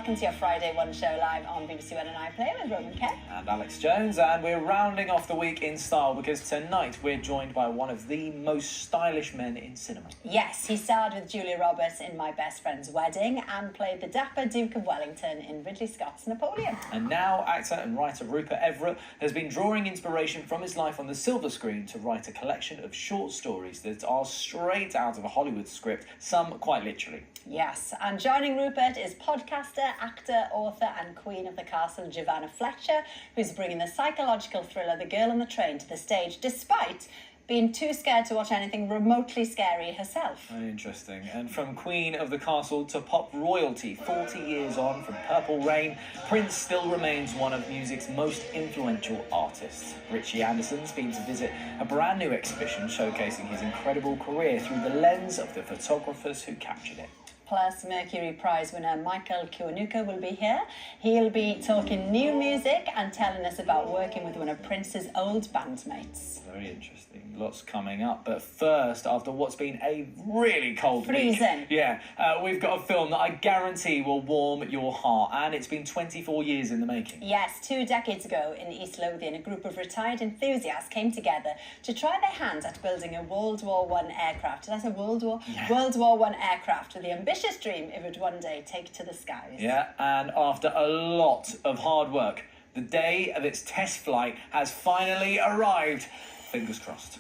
welcome to your Friday One show live on BBC One and iPlayer with Roman Kemp. And Alex Jones, and we're rounding off the week in style because tonight we're joined by one of the most stylish men in cinema. Yes, he starred with Julia Roberts in My Best Friend's Wedding and played the dapper Duke of Wellington in Ridley Scott's Napoleon. And now actor and writer Rupert Everett has been drawing inspiration from his life on the silver screen to write a collection of short stories that are straight out of a Hollywood script, some quite literally. Yes, and joining Rupert is podcaster, actor, author and Queen of the Castle, Giovanna Fletcher, who's bringing the psychological thriller The Girl on the Train to the stage, despite being too scared to watch anything remotely scary herself. Very interesting. And from Queen of the Castle to pop royalty, 40 years on from Purple Rain, Prince still remains one of music's most influential artists. Richie Anderson's been to visit a brand new exhibition showcasing his incredible career through the lens of the photographers who captured it. Plus, Mercury Prize winner Michael Kiwanuka will be here. He'll be talking new music and telling us about working with one of Prince's old bandmates. Very interesting. Lots coming up. But first, after what's been a really cold week... Freezing. Yeah, we've got a film that I guarantee will warm your heart. And it's been 24 years in the making. Yes, 2 decades ago in East Lothian, a group of retired enthusiasts came together to try their hands at building a World War I aircraft. Did I say World War? Yeah. World War I aircraft with the ambitious dream it would one day take to the skies. Yeah, and after a lot of hard work, the day of its test flight has finally arrived. Fingers crossed.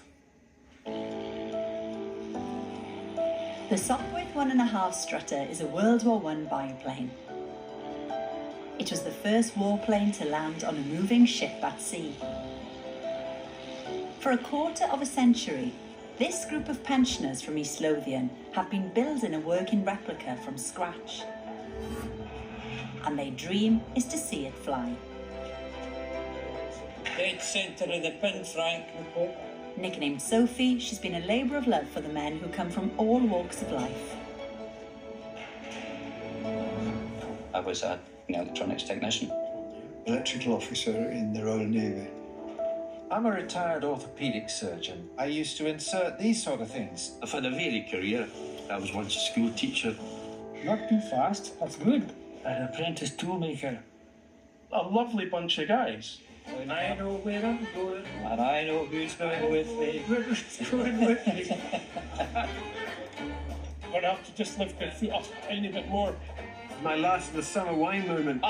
The Sopwith 1.5 Strutter is a World War I biplane. It was the first warplane to land on a moving ship at sea. For a quarter of a century, this group of pensioners from East Lothian have been building a working replica from scratch. And their dream is to see it fly. Dead centre of the pin, Frank. Nicknamed Sophie, she's been a labour of love for the men who come from all walks of life. I was an electronics technician. Electrical officer in the Royal Navy. I'm a retired orthopaedic surgeon. I used to insert these sort of things. I've had a varied career. I was once a school teacher. Not too fast, that's good. An apprentice toolmaker. A lovely bunch of guys. And I know where I'm going. And I know who's going with me. Who's going with me? I'm going to have to just lift my foot up a tiny bit more. My last of the summer wine moment.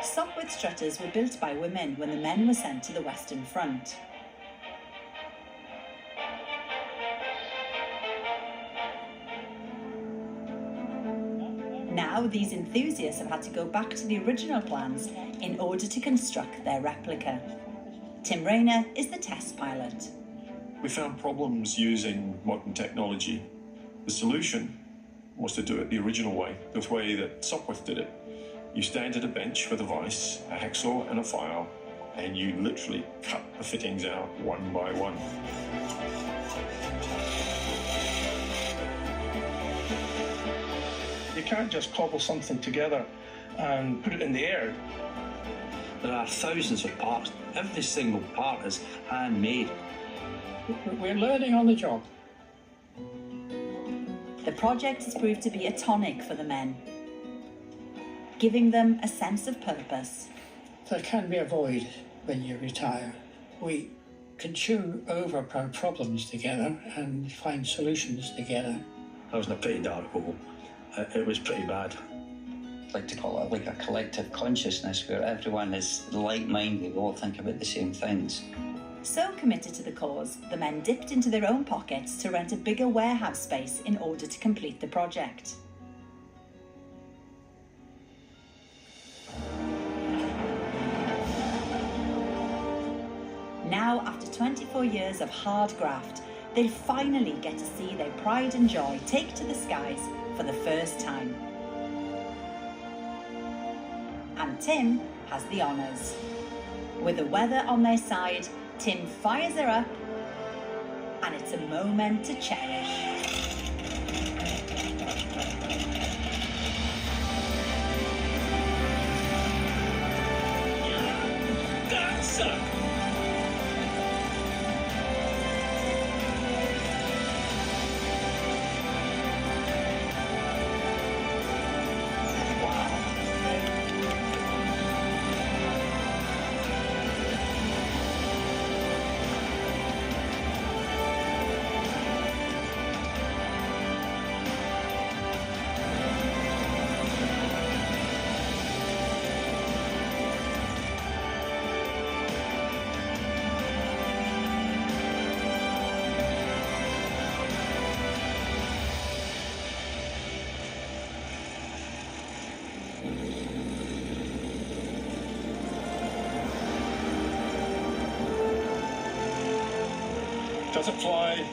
Sopwith Strutters were built by women when the men were sent to the Western Front. Now, these enthusiasts have had to go back to the original plans in order to construct their replica. Tim Rayner is the test pilot. We found problems using modern technology. The solution was to do it the original way, the way that Sopwith did it. You stand at a bench with a vise, a hacksaw and a file, and you literally cut the fittings out one by one. You can't just cobble something together and put it in the air. There are thousands of parts. Every single part is handmade. We're learning on the job. The project has proved to be a tonic for the men, giving them a sense of purpose. There can be a void when you retire. We can chew over our problems together and find solutions together. I was in a pretty dark hole. It was pretty bad. I'd like to call it like a collective consciousness where everyone is like-minded, we all think about the same things. So committed to the cause, the men dipped into their own pockets to rent a bigger warehouse space in order to complete the project. Now, after 24 years of hard graft, they'll finally get to see their pride and joy take to the skies for the first time. And Tim has the honours. With the weather on their side, Tim fires her up, and it's a moment to cherish. That's up. Doesn't fly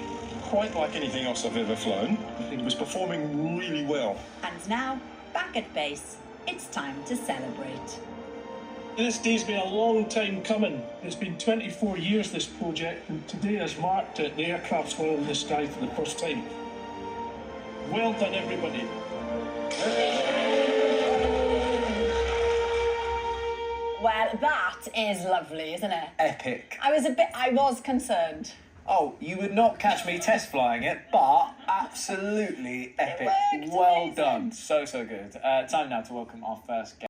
quite like anything else I've ever flown. It was performing really well. And now, back at base, it's time to celebrate. This day's been a long time coming. It's been 24 years, this project, and today has marked it. The aircraft's going in the sky for the first time. Well done, everybody. Well, that is lovely, isn't it? Epic. I was concerned. Oh, you would not catch me test flying it, but absolutely epic. worked, Well amazing. done. So good. Time now to welcome our first guest.